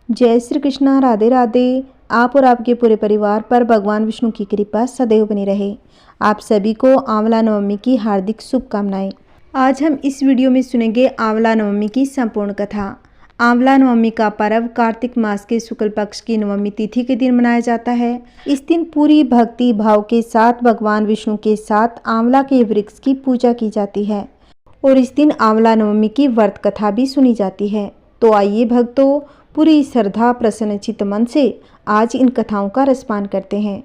जय श्री कृष्णा। राधे राधे। आप और आपके पूरे परिवार पर भगवान विष्णु की कृपा सदैव बनी रहे। आप सभी को आंवला नवमी की हार्दिक शुभकामनाएं। आज हम इस वीडियो में सुनेंगे आंवला नवमी की संपूर्ण कथा। आंवला नवमी का पर्व कार्तिक मास के शुक्ल पक्ष की नवमी तिथि के दिन मनाया जाता है। इस दिन पूरी भक्ति भाव के साथ भगवान विष्णु के साथ आंवला के वृक्ष की पूजा की जाती है और इस दिन आंवला नवमी की व्रत कथा भी सुनी जाती है। तो आइए भक्तों, पूरी श्रद्धा प्रसन्नचित मन से आज इन कथाओं का रसपान करते हैं।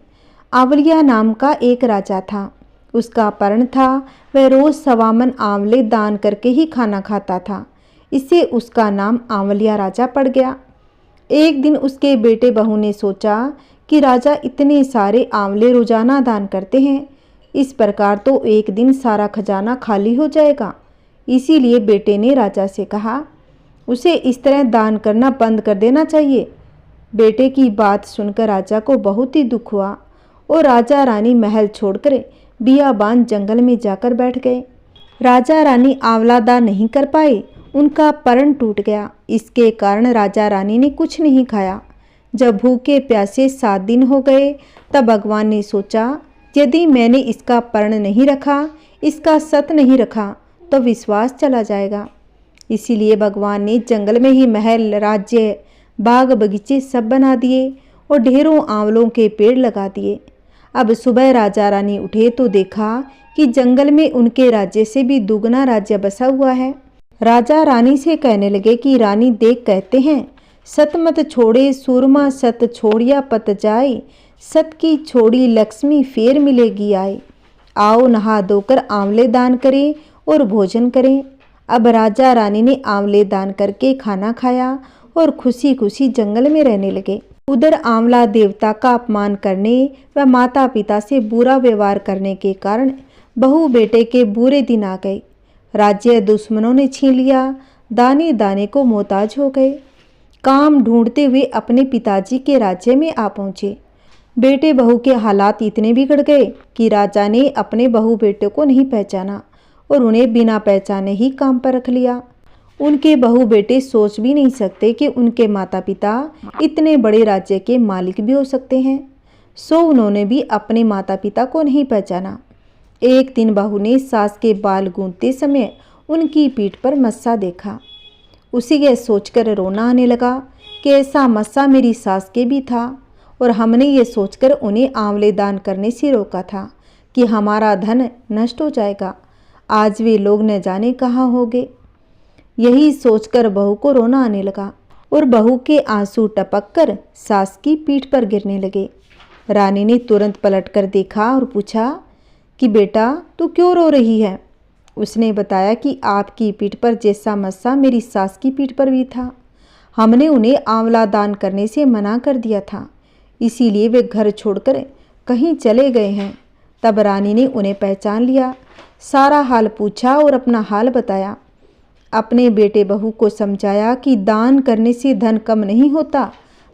आंवलिया नाम का एक राजा था। उसका अपहरण था। वह रोज 1.25 मन आंवले दान करके ही खाना खाता था। इससे उसका नाम आंवलिया राजा पड़ गया। एक दिन उसके बेटे बहू ने सोचा कि राजा इतने सारे आंवले रोजाना दान करते हैं, इस प्रकार तो एक दिन सारा खजाना खाली हो जाएगा। इसीलिए बेटे ने राजा से कहा उसे इस तरह दान करना बंद कर देना चाहिए। बेटे की बात सुनकर राजा को बहुत ही दुख हुआ और राजा रानी महल छोड़कर बियाबान जंगल में जाकर बैठ गए। राजा रानी आंवला दान नहीं कर पाए। उनका परण टूट गया। इसके कारण राजा रानी ने कुछ नहीं खाया। जब भूखे प्यासे 7 दिन हो गए तब भगवान ने सोचा यदि मैंने इसका परण नहीं रखा, इसका सत नहीं रखा तो विश्वास चला जाएगा। इसीलिए भगवान ने जंगल में ही महल, राज्य, बाग बगीचे सब बना दिए और ढेरों आंवलों के पेड़ लगा दिए। अब सुबह राजा रानी उठे तो देखा कि जंगल में उनके राज्य से भी दुगना राज्य बसा हुआ है। राजा रानी से कहने लगे कि रानी देख, कहते हैं सत मत छोड़े सूरमा सत छोड़िया पत जाए, सत की छोड़ी लक्ष्मी फेर मिलेगी आए। आओ नहा धोकर आंवले दान करें और भोजन करें। अब राजा रानी ने आंवले दान करके खाना खाया और खुशी खुशी जंगल में रहने लगे। उधर आंवला देवता का अपमान करने व माता पिता से बुरा व्यवहार करने के कारण बहू बेटे के बुरे दिन आ गए। राज्य दुश्मनों ने छीन लिया। दाने दाने को मोहताज हो गए। काम ढूंढते हुए अपने पिताजी के राज्य में आ पहुंचे। बेटे बहू के हालात इतने बिगड़ गए कि राजा ने अपने बहू बेटे को नहीं पहचाना और उन्हें बिना पहचाने ही काम पर रख लिया। उनके बहू बेटे सोच भी नहीं सकते कि उनके माता पिता इतने बड़े राज्य के मालिक भी हो सकते हैं। सो उन्होंने भी अपने माता पिता को नहीं पहचाना। एक दिन बहू ने सास के बाल गूंथते समय उनकी पीठ पर मस्सा देखा। उसे यह सोचकर रोना आने लगा कि ऐसा मस्सा मेरी सास के भी था और हमने ये सोचकर उन्हें आंवले दान करने से रोका था कि हमारा धन नष्ट हो जाएगा। आज वे लोग न जाने कहाँ होंगे। यही सोचकर बहू को रोना आने लगा और बहू के आंसू टपककर सास की पीठ पर गिरने लगे। रानी ने तुरंत पलटकर देखा और पूछा कि बेटा तू क्यों रो रही है। उसने बताया कि आपकी पीठ पर जैसा मस्सा मेरी सास की पीठ पर भी था। हमने उन्हें आंवला दान करने से मना कर दिया था, इसीलिए वे घर छोड़कर कहीं चले गए हैं। तब रानी ने उन्हें पहचान लिया, सारा हाल पूछा और अपना हाल बताया। अपने बेटे बहू को समझाया कि दान करने से धन कम नहीं होता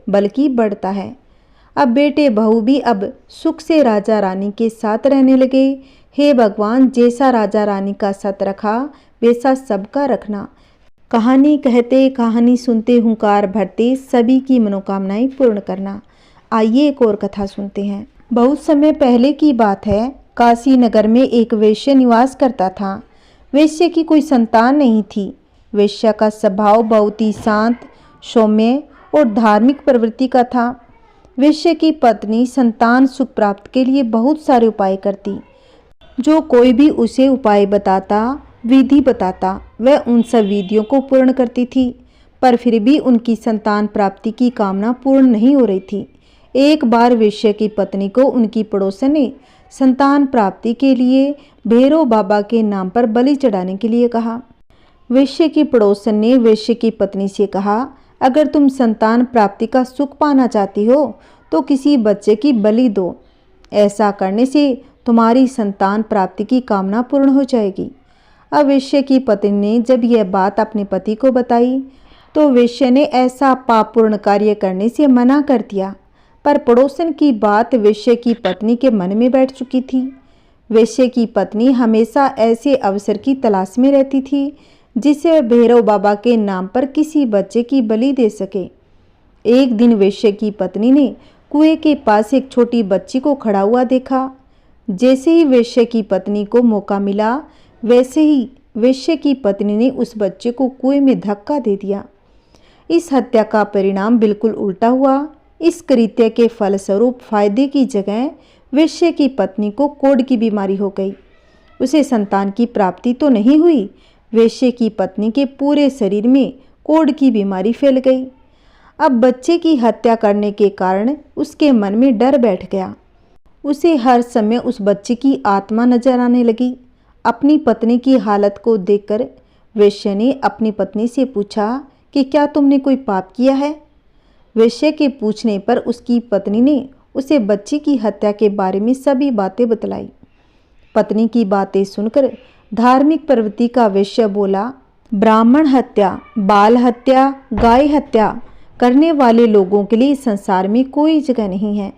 बल्कि बढ़ता है। अब बेटे बहू भी अब सुख से राजा रानी के साथ रहने लगे। हे भगवान, जैसा राजा रानी का सत रखा वैसा सबका रखना। कहानी कहते कहानी सुनते हुंकार भरते सभी की मनोकामनाएं पूर्ण करना। आइए एक और कथा सुनते हैं। बहुत समय पहले की बात है। काशी नगर में एक वेश्या निवास करता था। वेश्या की कोई संतान नहीं थी। वेश्या का स्वभाव बहुत ही शांत, सौम्य और धार्मिक प्रवृत्ति का था। वेश्या की पत्नी संतान सुख प्राप्त के लिए बहुत सारे उपाय करती। जो कोई भी उसे उपाय बताता, विधि बताता, वह उन सब विधियों को पूर्ण करती थी, पर फिर भी उनकी संतान प्राप्ति की कामना पूर्ण नहीं हो रही थी। एक बार वेश्या की पत्नी को उनकी पड़ोसन ने संतान प्राप्ति के लिए भैरव बाबा के नाम पर बलि चढ़ाने के लिए कहा। वेश्या की पड़ोसन ने वेश्या की पत्नी से कहा, अगर तुम संतान प्राप्ति का सुख पाना चाहती हो तो किसी बच्चे की बलि दो। ऐसा करने से तुम्हारी संतान प्राप्ति की कामना पूर्ण हो जाएगी। अब वेश्या की पत्नी ने जब यह बात अपने पति को बताई तो वेश्या ने ऐसा पापपूर्ण कार्य करने से मना कर दिया, पर पड़ोसन की बात वेश्या की पत्नी के मन में बैठ चुकी थी। वेश्या की पत्नी हमेशा ऐसे अवसर की तलाश में रहती थी जिसे वह भैरव बाबा के नाम पर किसी बच्चे की बलि दे सके। एक दिन वेश्या की पत्नी ने कुएं के पास एक छोटी बच्ची को खड़ा हुआ देखा। जैसे ही वेश्या की पत्नी को मौका मिला, वैसे ही वेश्या की पत्नी ने उस बच्चे को कुएं में धक्का दे दिया। इस हत्या का परिणाम बिल्कुल उल्टा हुआ। इस कृत्य के फलस्वरूप फायदे की जगह वेश्या की पत्नी को कोढ़ की बीमारी हो गई। उसे संतान की प्राप्ति तो नहीं हुई, वेश्या की पत्नी के पूरे शरीर में कोढ़ की बीमारी फैल गई। अब बच्चे की हत्या करने के कारण उसके मन में डर बैठ गया। उसे हर समय उस बच्चे की आत्मा नजर आने लगी। अपनी पत्नी की हालत को देखकर वेश्या ने अपनी पत्नी से पूछा कि क्या तुमने कोई पाप किया है? वेश्या के पूछने पर उसकी पत्नी ने उसे बच्ची की हत्या के बारे में सभी बातें बतलाई। पत्नी की बातें सुनकर धार्मिक प्रवृत्ति का वेश्या बोला, ब्राह्मण हत्या, बाल हत्या, गाय हत्या करने वाले लोगों के लिए संसार में कोई जगह नहीं है।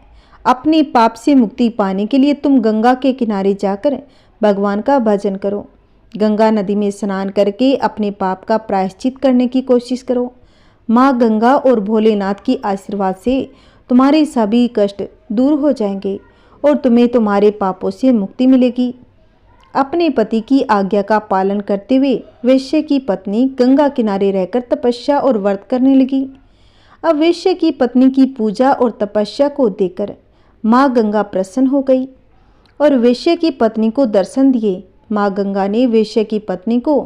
अपने पाप से मुक्ति पाने के लिए तुम गंगा के किनारे जाकर भगवान का भजन करो। गंगा नदी में स्नान करके अपने पाप का प्रायश्चित करने की कोशिश करो। माँ गंगा और भोलेनाथ की आशीर्वाद से तुम्हारे सभी कष्ट दूर हो जाएंगे और तुम्हें तुम्हारे पापों से मुक्ति मिलेगी। अपने पति की आज्ञा का पालन करते हुए वेश्या की पत्नी गंगा किनारे रहकर तपस्या और व्रत करने लगी। अब वेश्या की पत्नी की पूजा और तपस्या को देखकर माँ गंगा प्रसन्न हो गई और वेश्या की पत्नी को दर्शन दिए। माँ गंगा ने वेश्या की पत्नी को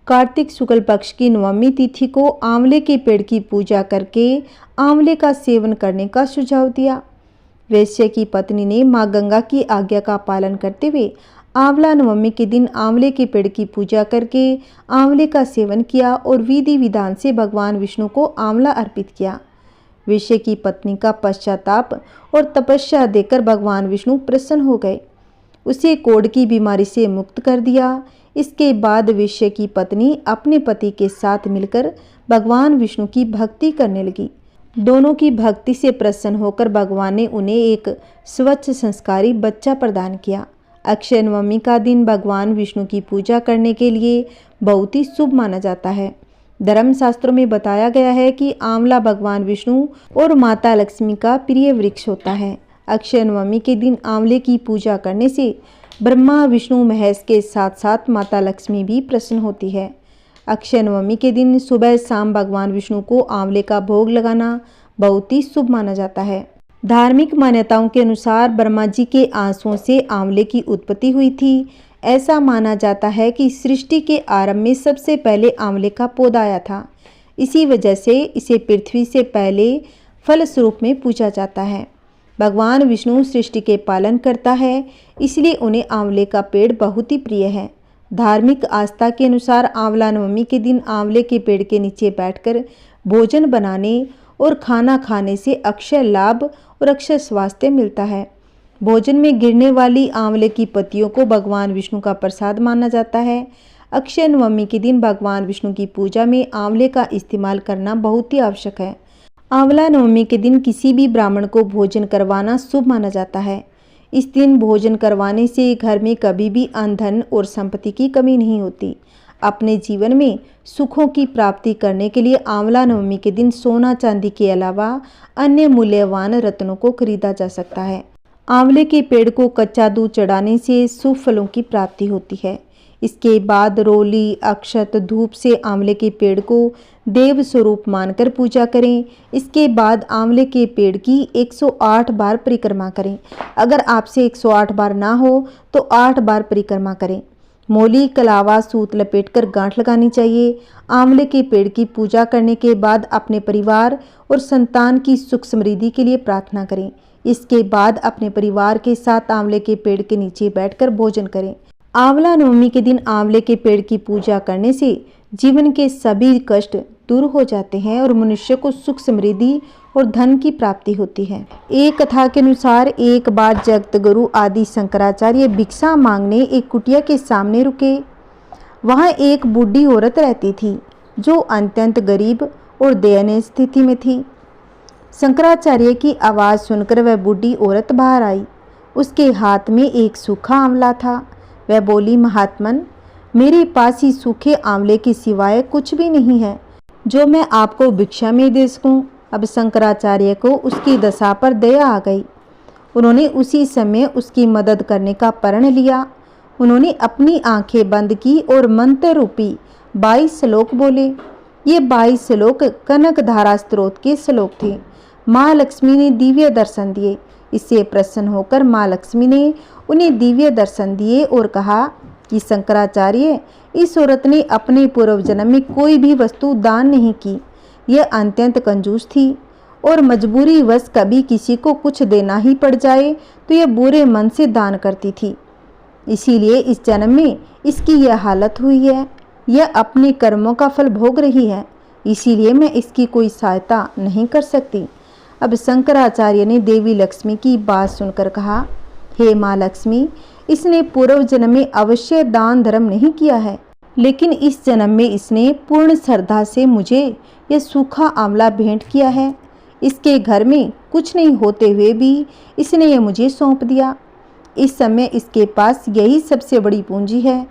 कार्तिक शुक्ल पक्ष की नवमी तिथि को आंवले के पेड़ की पूजा करके आंवले का सेवन करने का सुझाव दिया। वेश्या की पत्नी ने माँ गंगा की आज्ञा का पालन करते हुए आंवला नवमी के दिन आंवले के पेड़ की पूजा करके आंवले का सेवन किया और विधि विधान से भगवान विष्णु को आंवला अर्पित किया। वेश्या की पत्नी का पश्चाताप और तपस्या देखकर भगवान विष्णु प्रसन्न हो गए, उसे कोढ़ की बीमारी से मुक्त कर दिया। इसके बाद वेश्या की पत्नी अपने पति के साथ मिलकर भगवान विष्णु की भक्ति करने लगी। दोनों की भक्ति से प्रसन्न होकर भगवान ने उन्हें एक स्वच्छ संस्कारी बच्चा प्रदान किया। अक्षय नवमी का दिन भगवान विष्णु की पूजा करने के लिए बहुत ही शुभ माना जाता है। धर्मशास्त्रों में बताया गया है कि आंवला भगवान विष्णु और माता लक्ष्मी का प्रिय वृक्ष होता है। अक्षय नवमी के दिन आंवले की पूजा करने से ब्रह्मा विष्णु महेश के साथ साथ माता लक्ष्मी भी प्रसन्न होती है। अक्षय नवमी के दिन सुबह शाम भगवान विष्णु को आंवले का भोग लगाना बहुत ही शुभ माना जाता है। धार्मिक मान्यताओं के अनुसार ब्रह्मा जी के आंसुओं से आंवले की उत्पत्ति हुई थी। ऐसा माना जाता है कि सृष्टि के आरंभ में सबसे पहले आंवले का पौधा आया था। इसी वजह से इसे पृथ्वी से पहले फल स्वरूप में पूजा जाता है। भगवान विष्णु सृष्टि के पालन करता है, इसलिए उन्हें आंवले का पेड़ बहुत ही प्रिय है। धार्मिक आस्था के अनुसार आंवला नवमी के दिन आंवले के पेड़ के नीचे बैठकर भोजन बनाने और खाना खाने से अक्षय लाभ और अक्षय स्वास्थ्य मिलता है। भोजन में गिरने वाली आंवले की पत्तियों को भगवान विष्णु का प्रसाद माना जाता है। अक्षय नवमी के दिन भगवान विष्णु की पूजा में आंवले का इस्तेमाल करना बहुत ही आवश्यक है। आंवला नवमी के दिन किसी भी ब्राह्मण को भोजन करवाना शुभ माना जाता है। इस दिन भोजन करवाने से घर में कभी भी अन्न धन और संपत्ति की कमी नहीं होती। अपने जीवन में सुखों की प्राप्ति करने के लिए आंवला नवमी के दिन सोना चांदी के अलावा अन्य मूल्यवान रत्नों को खरीदा जा सकता है। आंवले के पेड़ को कच्चा दूध चढ़ाने से शुभ फलों की प्राप्ति होती है। इसके बाद रोली अक्षत धूप से आंवले के पेड़ को देव स्वरूप मानकर पूजा करें। इसके बाद आंवले के पेड़ की 108 बार परिक्रमा करें। अगर आपसे 108 बार ना हो तो 8 बार परिक्रमा करें। मोली कलावा सूत लपेटकर गांठ लगानी चाहिए। आंवले के पेड़ की पूजा करने के बाद अपने परिवार और संतान की सुख समृद्धि के लिए प्रार्थना करें। इसके बाद अपने परिवार के साथ आंवले के पेड़ के नीचे बैठकर भोजन करें। आंवला नवमी के दिन आंवले के पेड़ की पूजा करने से जीवन के सभी कष्ट दूर हो जाते हैं और मनुष्य को सुख समृद्धि और धन की प्राप्ति होती है। एक कथा के अनुसार एक बार जगत गुरु आदि शंकराचार्य भिक्षा मांगने एक कुटिया के सामने रुके। वहाँ एक बूढ़ी औरत रहती थी जो अत्यंत गरीब और दयनीय स्थिति में थी। शंकराचार्य की आवाज़ सुनकर वह बूढ़ी औरत बाहर आई। उसके हाथ में एक सूखा आंवला था। वह बोली, महात्मन, मेरे पास ही सूखे आंवले के सिवाय कुछ भी नहीं है जो मैं आपको भिक्षा में दे सकूं। अब शंकराचार्य को उसकी दशा पर दया आ गई। उन्होंने उसी समय उसकी मदद करने का प्रण लिया। उन्होंने अपनी आंखें बंद की और मंत्र रूपी 22 श्लोक बोले। ये 22 श्लोक कनक धारा स्त्रोत के श्लोक थे। माँ लक्ष्मी ने दिव्य दर्शन दिए। इससे प्रसन्न होकर माँ लक्ष्मी ने उन्हें दिव्य दर्शन दिए और कहा कि शंकराचार्य, इस औरत ने अपने पूर्व जन्म में कोई भी वस्तु दान नहीं की। यह अत्यंत कंजूस थी और मजबूरी वश कभी किसी को कुछ देना ही पड़ जाए तो यह बुरे मन से दान करती थी। इसीलिए इस जन्म में इसकी यह हालत हुई है। यह अपने कर्मों का फल भोग रही है, इसीलिए मैं इसकी कोई सहायता नहीं कर सकती। अब शंकराचार्य ने देवी लक्ष्मी की बात सुनकर कहा, हे माँ लक्ष्मी, इसने पूर्व जन्म में अवश्य दान धर्म नहीं किया है, लेकिन इस जन्म में इसने पूर्ण श्रद्धा से मुझे यह सूखा आंवला भेंट किया है। इसके घर में कुछ नहीं होते हुए भी इसने यह मुझे सौंप दिया। इस समय इसके पास यही सबसे बड़ी पूंजी है।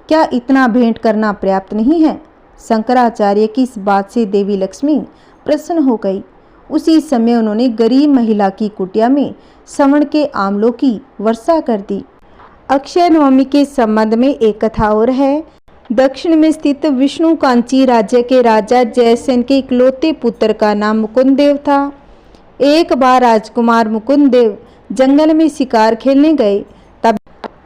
क्या इतना भेंट करना पर्याप्त नहीं है? शंकराचार्य की इस बात से देवी लक्ष्मी प्रसन्न हो गई। उसी समय उन्होंने गरीब महिला की कुटिया में श्रवण के आंवलों की वर्षा कर दी। अक्षय नवमी के संबंध में एक कथा और है। दक्षिण में स्थित विष्णु कांची राज्य के राजा जयसेन के इकलौते पुत्र का नाम मुकुंद देव था। एक बार राजकुमार मुकुंद देव जंगल में शिकार खेलने गए।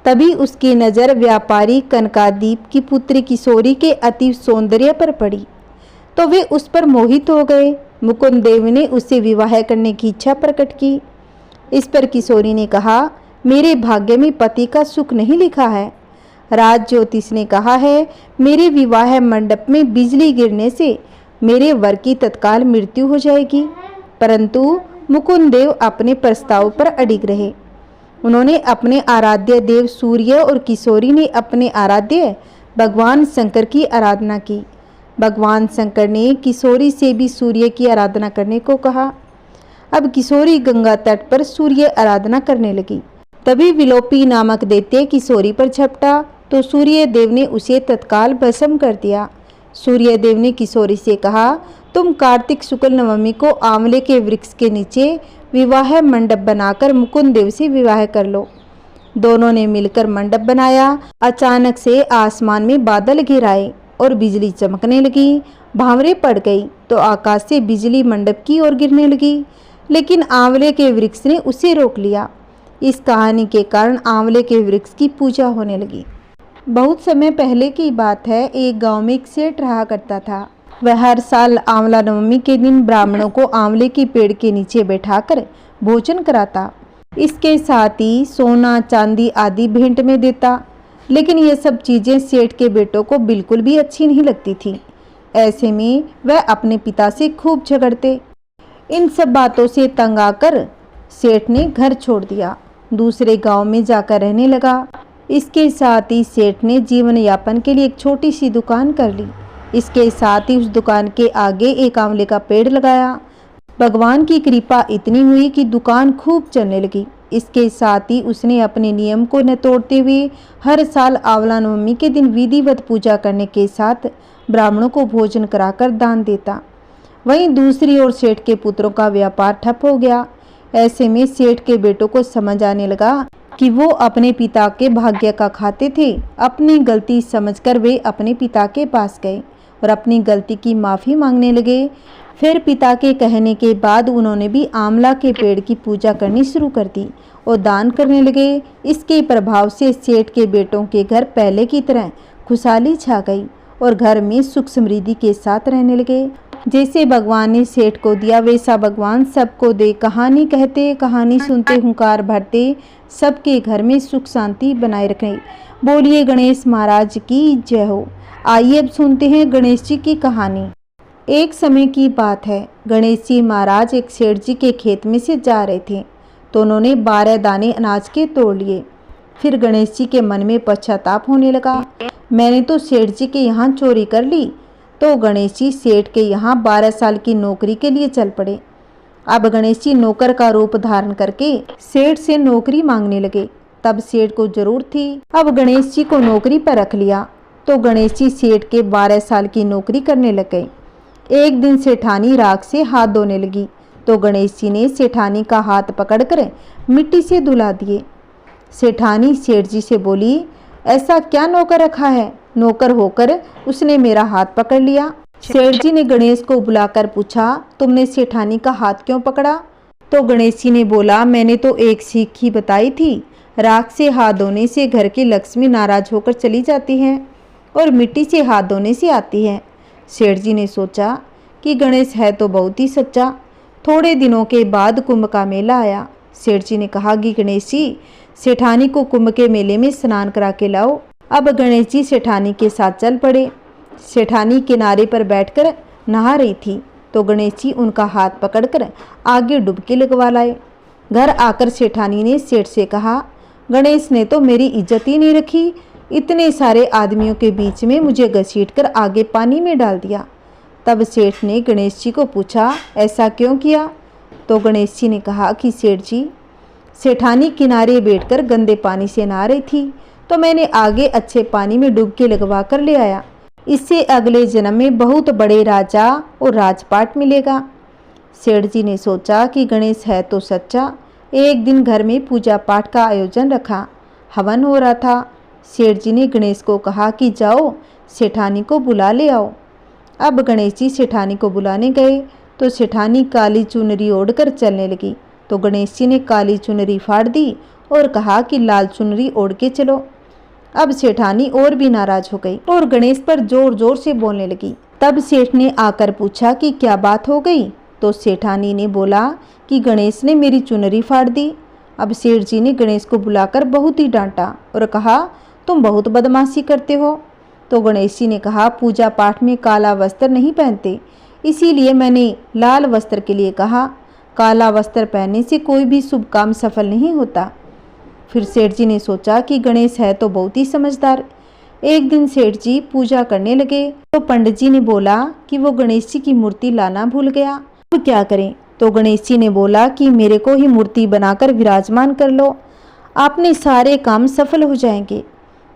तभी उसकी नज़र व्यापारी कनकादीप की पुत्री किशोरी के अति सौंदर्य पर पड़ी, तो वे उस पर मोहित हो गए। मुकुंद देव ने उससे विवाह करने की इच्छा प्रकट की। इस पर किशोरी ने कहा, मेरे भाग्य में पति का सुख नहीं लिखा है। राज ज्योतिष ने कहा है, मेरे विवाह मंडप में बिजली गिरने से मेरे वर की तत्काल मृत्यु हो जाएगी। परंतु मुकुंद देव अपने प्रस्ताव पर अडिग रहे। उन्होंने अपने आराध्य देव सूर्य और किशोरी ने अपने आराध्य भगवान शंकर की आराधना की। भगवान शंकर ने किशोरी से भी सूर्य की आराधना करने को कहा। अब किशोरी गंगा तट पर सूर्य आराधना करने लगी। तभी विलोपी नामक दैत्य किशोरी पर झपटा तो सूर्य देव ने उसे तत्काल भस्म कर दिया। सूर्य देव ने किशोरी से कहा, तुम कार्तिक शुक्ल नवमी को आंवले के वृक्ष के नीचे विवाह मंडप बनाकर मुकुंद देव से विवाह कर लो। दोनों ने मिलकर मंडप बनाया। अचानक से आसमान में बादल घिर आए और बिजली चमकने लगी। भांवरे पड़ गई तो आकाश से बिजली मंडप की ओर गिरने लगी, लेकिन आंवले के वृक्ष ने उसे रोक लिया। इस कहानी के कारण आंवले के वृक्ष की पूजा होने लगी। बहुत समय पहले की बात है। एक गांव में एक सेठ रहा करता था। वह हर साल आंवला नवमी के दिन ब्राह्मणों को आंवले के पेड़ के नीचे बैठाकर भोजन कराता। इसके साथ ही सोना चांदी आदि भेंट में देता। लेकिन ये सब चीज़ें सेठ के बेटों को बिल्कुल भी अच्छी नहीं लगती थी। ऐसे में वह अपने पिता से खूब झगड़ते। इन सब बातों से तंग आकर सेठ ने घर छोड़ दिया, दूसरे गांव में जाकर रहने लगा। इसके साथ ही सेठ ने जीवन यापन के लिए एक छोटी सी दुकान कर ली। इसके साथ ही उस दुकान के आगे एक आंवले का पेड़ लगाया। भगवान की कृपा इतनी हुई कि दुकान खूब चलने लगी। इसके साथ ही उसने अपने नियम को न तोड़ते हुए हर साल आंवला नवमी के दिन विधिवत पूजा करने के साथ ब्राह्मणों को भोजन कराकर दान देता। वहीं दूसरी ओर सेठ के पुत्रों का व्यापार ठप हो गया। ऐसे में सेठ के बेटों को समझ आने लगा कि वो अपने पिता के भाग्य का खाते थे। अपनी गलती समझकर वे अपने पिता के पास गए और अपनी गलती की माफ़ी मांगने लगे। फिर पिता के कहने के बाद उन्होंने भी आंवला के पेड़ की पूजा करनी शुरू कर दी और दान करने लगे। इसके प्रभाव से सेठ के बेटों के घर पहले की तरह खुशहाली छा गई और घर में सुख समृद्धि के साथ रहने लगे। जैसे भगवान ने सेठ को दिया वैसा भगवान सबको दे। कहानी कहते कहानी सुनते हुंकार भरते सबके घर में सुख शांति बनाए रखें। बोलिए गणेश महाराज की जय हो। आइए अब सुनते हैं गणेश जी की कहानी। एक समय की बात है। गणेश जी महाराज एक सेठ जी के खेत में से जा रहे थे तो उन्होंने 12 दाने अनाज के तोड़ लिए। फिर गणेश जी के मन में पश्चाताप होने लगा, मैंने तो सेठ जी के यहाँ चोरी कर ली। तो गणेश जी सेठ के यहाँ 12 साल की नौकरी के लिए चल पड़े। अब गणेश जी नौकर का रूप धारण करके सेठ से नौकरी मांगने लगे। तब सेठ को जरूरत थी। अब गणेश जी को नौकरी पर रख लिया तो गणेश जी सेठ के 12 साल की नौकरी करने लग गए। एक दिन सेठानी राख से हाथ धोने लगी तो गणेश जी ने सेठानी का हाथ पकड़कर मिट्टी से धुला दिए। सेठानी सेठ जी से बोली, ऐसा क्या नौकर रखा है, नौकर होकर उसने मेरा हाथ पकड़ लिया। सेठ जी ने गणेश को बुलाकर पूछा, तुमने सेठानी का हाथ क्यों पकड़ा? तो गणेश जी ने बोला, मैंने तो एक सीख ही बताई थी, राख से हाथ धोने से घर की लक्ष्मी नाराज होकर चली जाती है और मिट्टी से हाथ धोने से आती है। सेठ जी ने सोचा कि गणेश है तो बहुत ही सच्चा। थोड़े दिनों के बाद कुंभ का मेला आया। सेठ जी ने कहा कि गणेश जी, सेठानी को कुंभ के मेले में स्नान करा के लाओ। अब गणेश जी सेठानी के साथ चल पड़े। सेठानी किनारे पर बैठकर नहा रही थी तो गणेश जी उनका हाथ पकड़कर आगे डुबकी लगवा लाए। घर आकर सेठानी ने सेठ से कहा, गणेश ने तो मेरी इज्जत ही नहीं रखी, इतने सारे आदमियों के बीच में मुझे घसीटकर आगे पानी में डाल दिया। तब सेठ ने गणेश जी को पूछा, ऐसा क्यों किया? तो गणेश जी ने कहा कि सेठ जी, सेठानी किनारे बैठकर गंदे पानी से नहा रही थी तो मैंने आगे अच्छे पानी में डुबकी लगवा कर ले आया। इससे अगले जन्म में बहुत बड़े राजा और राजपाट मिलेगा। सेठ जी ने सोचा कि गणेश है तो सच्चा। एक दिन घर में पूजा पाठ का आयोजन रखा। हवन हो रहा था। सेठ जी ने गणेश को कहा कि जाओ सेठानी को बुला ले आओ। अब गणेश जी सेठानी को बुलाने गए तो सेठानी काली चुनरी ओढ़कर चलने लगी तो गणेश जी ने काली चुनरी फाड़ दी और कहा कि लाल चुनरी ओढ़ के चलो। अब सेठानी और भी नाराज हो गई और गणेश पर जोर जोर से बोलने लगी। तब सेठ ने आकर पूछा कि क्या बात हो गई? तो सेठानी ने बोला कि गणेश ने मेरी चुनरी फाड़ दी। अब सेठ जी ने गणेश को बुलाकर बहुत ही डांटा और कहा, तुम बहुत बदमाशी करते हो। तो गणेश जी ने कहा, पूजा पाठ में काला वस्त्र नहीं पहनते, इसीलिए मैंने लाल वस्त्र के लिए कहा। काला वस्त्र पहनने से कोई भी शुभ काम सफल नहीं होता। फिर सेठ जी ने सोचा कि गणेश है तो बहुत ही समझदार। एक दिन सेठ जी पूजा करने लगे तो पंडित जी ने बोला कि वो गणेश जी की मूर्ति लाना भूल गया, अब क्या करें? तो गणेश जी ने बोला कि मेरे को ही मूर्ति बनाकर विराजमान कर लो, आपने सारे काम सफल हो जाएंगे।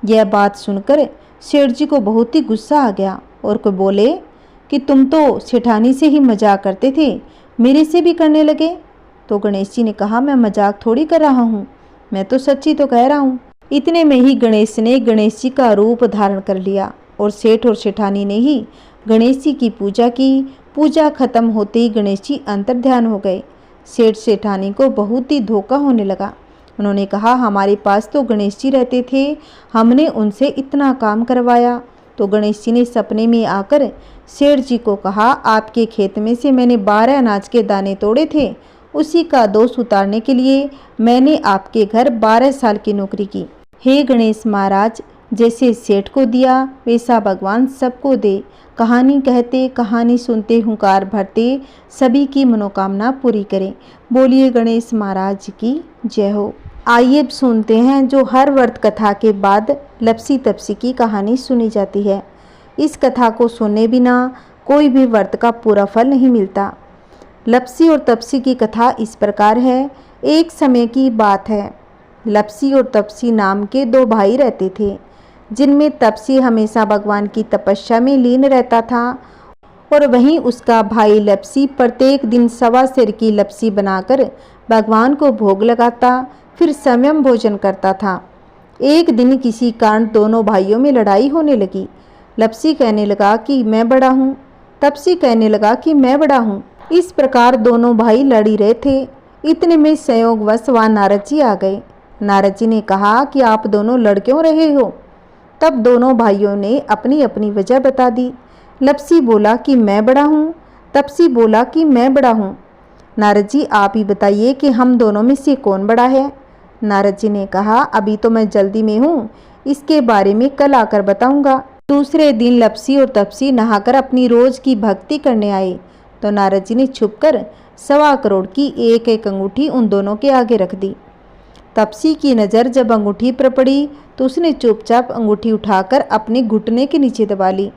यह बात सुनकर सेठ जी को बहुत ही गुस्सा आ गया और को बोले कि तुम तो सेठानी से ही मजाक करते थे, मेरे से भी करने लगे। तो गणेश जी ने कहा, मैं मजाक थोड़ी कर रहा हूँ, मैं तो सच्ची तो कह रहा हूँ। इतने में ही गणेश ने गणेश जी का रूप धारण कर लिया और सेठ और सेठानी ने ही गणेश जी की पूजा की। पूजा खत्म होते ही गणेश जी अंतर ध्यान हो गए। सेठ सेठानी को बहुत ही धोखा होने लगा। उन्होंने कहा, हमारे पास तो गणेश जी रहते थे, हमने उनसे इतना काम करवाया। तो गणेश जी ने सपने में आकर सेठ जी को कहा, आपके खेत में से मैंने 12 अनाज के दाने तोड़े थे, उसी का दोष उतारने के लिए मैंने आपके घर 12 साल की नौकरी की। हे गणेश महाराज, जैसे सेठ को दिया वैसा भगवान सबको दे। कहानी कहते कहानी सुनते हुंकार भरते सभी की मनोकामना पूरी करें। बोलिए गणेश महाराज की जय हो। आइए अब सुनते हैं जो हर व्रत कथा के बाद लपसी तपसी की कहानी सुनी जाती है। इस कथा को सुने बिना कोई भी व्रत का पूरा फल नहीं मिलता। लपसी और तपसी की कथा इस प्रकार है। एक समय की बात है, लपसी और तपसी नाम के 2 भाई रहते थे, जिनमें तपसी हमेशा भगवान की तपस्या में लीन रहता था और वहीं उसका भाई लपसी प्रत्येक दिन 1.25 सेर की लपसी बनाकर भगवान को भोग लगाता, फिर स्वयं भोजन करता था। एक दिन किसी कारण दोनों भाइयों में लड़ाई होने लगी। लपसी कहने लगा कि मैं बड़ा हूँ, तपसी कहने लगा कि मैं बड़ा हूँ। इस प्रकार दोनों भाई लड़ी रहे थे। इतने में संयोगवश वहाँ नारद जी आ गए। नारद जी ने कहा कि आप दोनों लड़ क्यों रहे हो? तब दोनों भाइयों ने अपनी अपनी वजह बता दी। लपसी बोला कि मैं बड़ा हूँ, तपसी बोला कि मैं बड़ा हूँ। नारद जी, आप ही बताइए कि हम दोनों में से कौन बड़ा है? नारद जी ने कहा, अभी तो मैं जल्दी में हूँ, इसके बारे में कल आकर बताऊंगा। दूसरे दिन लपसी और तपसी नहाकर अपनी रोज की भक्ति करने आए तो नारद जी ने छुपकर 1.25 करोड़ की एक एक अंगूठी उन दोनों के आगे रख दी। तपसी की नज़र जब अंगूठी पर पड़ी तो उसने चुपचाप अंगूठी उठाकर अपने घुटने के नीचे दबा ली।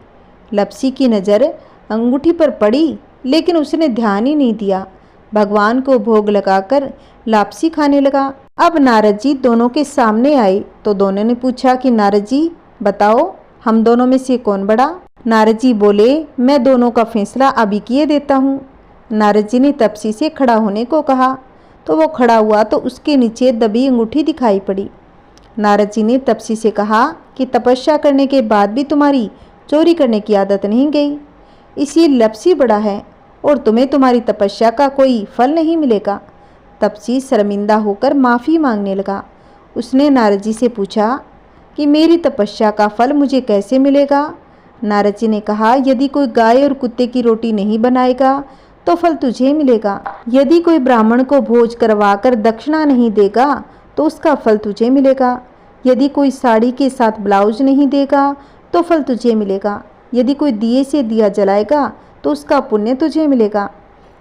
लपसी की नज़र अंगूठी पर पड़ी लेकिन उसने ध्यान ही नहीं दिया। भगवान को भोग लगाकर लापसी खाने लगा। अब नारद जी दोनों के सामने आए तो दोनों ने पूछा कि नारद जी बताओ, हम दोनों में से कौन बड़ा? नारद जी बोले, मैं दोनों का फैसला अभी किए देता हूँ। नारद जी ने तपसी से खड़ा होने को कहा तो वो खड़ा हुआ तो उसके नीचे दबी अंगूठी दिखाई पड़ी। नारद जी ने तपसी से कहा कि तपस्या करने के बाद भी तुम्हारी चोरी करने की आदत नहीं गई, इसलिए लपसी बड़ा है और तुम्हें तुम्हारी तपस्या का कोई फल नहीं मिलेगा। तपसी शर्मिंदा होकर माफ़ी मांगने लगा। उसने नारद जी से पूछा कि मेरी तपस्या का फल मुझे कैसे मिलेगा। नारद जी ने कहा, यदि कोई गाय और कुत्ते की रोटी नहीं बनाएगा तो फल तुझे मिलेगा। यदि कोई ब्राह्मण को भोज करवाकर दक्षिणा नहीं देगा तो उसका फल तुझे मिलेगा। यदि कोई साड़ी के साथ ब्लाउज नहीं देगा तो फल तुझे मिलेगा। यदि कोई दिए से दिया जलाएगा तो उसका पुण्य तुझे मिलेगा।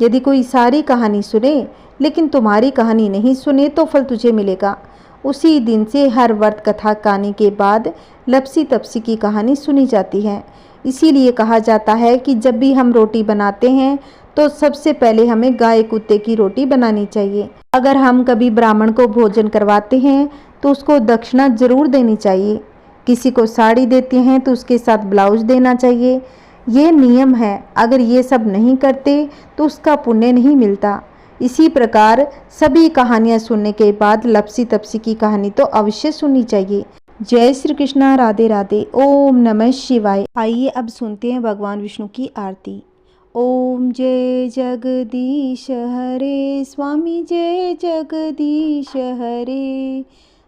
यदि कोई सारी कहानी सुने लेकिन तुम्हारी कहानी नहीं सुने तो फल तुझे मिलेगा। उसी दिन से हर व्रत कथा कहानी के बाद लपसी तपसी की कहानी सुनी जाती है। इसीलिए कहा जाता है कि जब भी हम रोटी बनाते हैं तो सबसे पहले हमें गाय कुत्ते की रोटी बनानी चाहिए। अगर हम कभी ब्राह्मण को भोजन करवाते हैं तो उसको दक्षिणा जरूर देनी चाहिए। किसी को साड़ी देते हैं तो उसके साथ ब्लाउज देना चाहिए। ये नियम है, अगर ये सब नहीं करते तो उसका पुण्य नहीं मिलता। इसी प्रकार सभी कहानियाँ सुनने के बाद लपसी तपसी की कहानी तो अवश्य सुननी चाहिए। जय श्री कृष्णा, राधे राधे, ओम नमः शिवाय। आइए अब सुनते हैं भगवान विष्णु की आरती। ओम जय जगदीश हरे स्वामी, जय जगदीश हरे।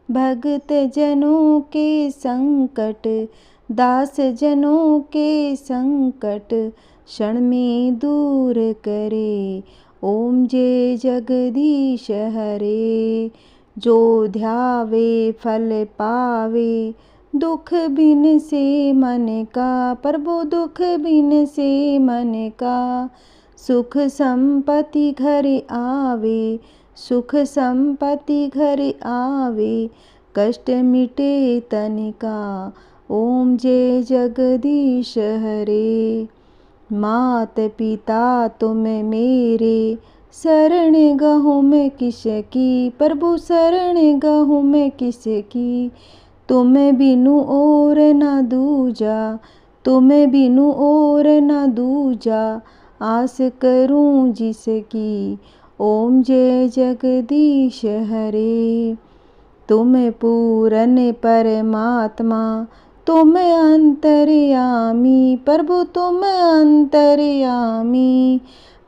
भक्त जनों के संकट, दास जनों के संकट क्षण में दूर करे। ओम जय जगदीश हरे। जो ध्यावे फल पावे, दुख बिन से मन का, प्रभु दुख बिन से मन का। सुख संपत्ति घर आवे, सुख संपत्ति घर आवे, कष्ट मिटे तन का। ओम जय जगदीश हरे। मात पिता तुम मेरे, शरण गहूँ मैं किसकी, प्रभु शरण गहूँ मैं किसकी। तुम बिनु और न दूजा, तुम बिनु और न दूजा, आस करूं जिसकी। ओम जय जगदीश हरे। तुम पूरन परमात्मा, तुम अंतर्यामी, प्रभु तुम अंतर्यामी।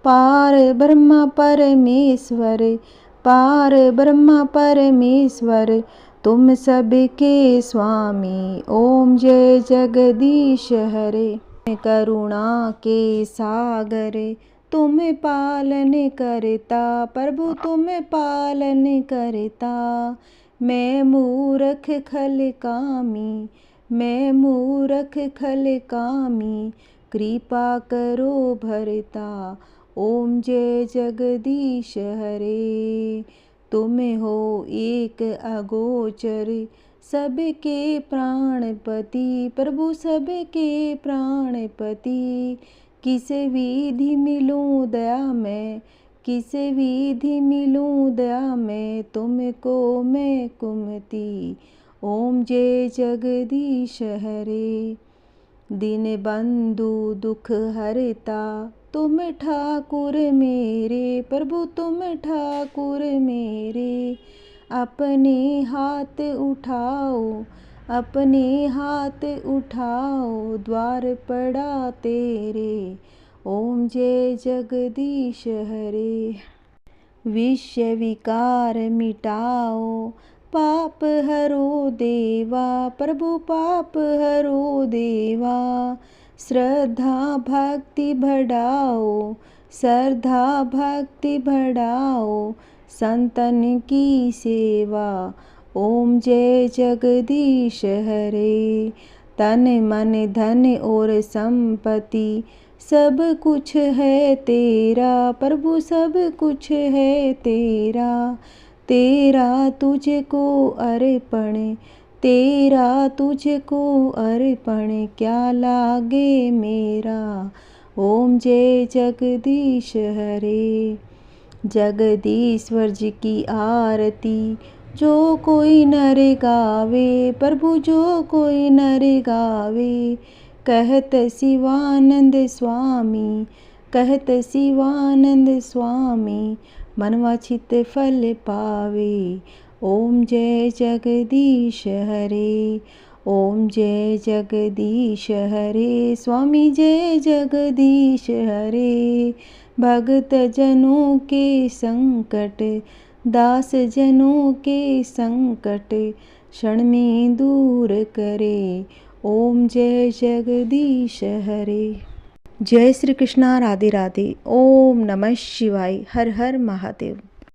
पार ब्रह्मा परमेश्वर, पार ब्रह्मा परमेश्वर, तुम सबके स्वामी। ओम जय जगदीश हरे। करुणा के सागर, तुम पालन करता, प्रभु तुम पालन करता। मैं मूर्ख खल कामी, मैं मूर्ख खल कामी, कृपा करो भरता। ओम जय जगदीश हरे। तुम हो एक अगोचर, सबके प्राणपति, प्रभु सबके प्राणपति। किस विधि मिलूं दया मैं, किस विधि मिलूं दया मैं, तुमको मैं कुमति। ओम जय जगदीश हरे। दीन बंधु दुख हरता, तुम ठाकुर मेरे, प्रभु तुम ठाकुर मेरे। अपने हाथ उठाओ, अपने हाथ उठाओ, द्वार पड़ा तेरे। ओम जय जगदीश हरे। विषय विकार मिटाओ, पाप हरो देवा, प्रभु पाप हरो देवा। श्रद्धा भक्ति बढ़ाओ, श्रद्धा भक्ति बढ़ाओ, संतन की सेवा। ओम जय जगदीश हरे। तन मन धन और संपत्ति, सब कुछ है तेरा, प्रभु सब कुछ है तेरा। तेरा तुझको अर्पण, तेरा तुझको अर्पण, क्या लागे मेरा। ओम जय जगदीश हरे। जगदीश्वर जी की आरती जो कोई नर गावे, प्रभु जो कोई नर गावे। कहत शिवानंद स्वामी, कहत शिवानंद स्वामी, मनवांछित फल पावे। ओम जय जगदीश हरे, ओम जय जगदीश हरे, स्वामी जय जगदीश हरे। भगत जनों के संकट, दास जनों के संकट, क्षण में दूर करे। ओम जय जगदीश हरे। जय श्री कृष्णा, राधे राधे। ओम नमः शिवाय। हर हर महादेव।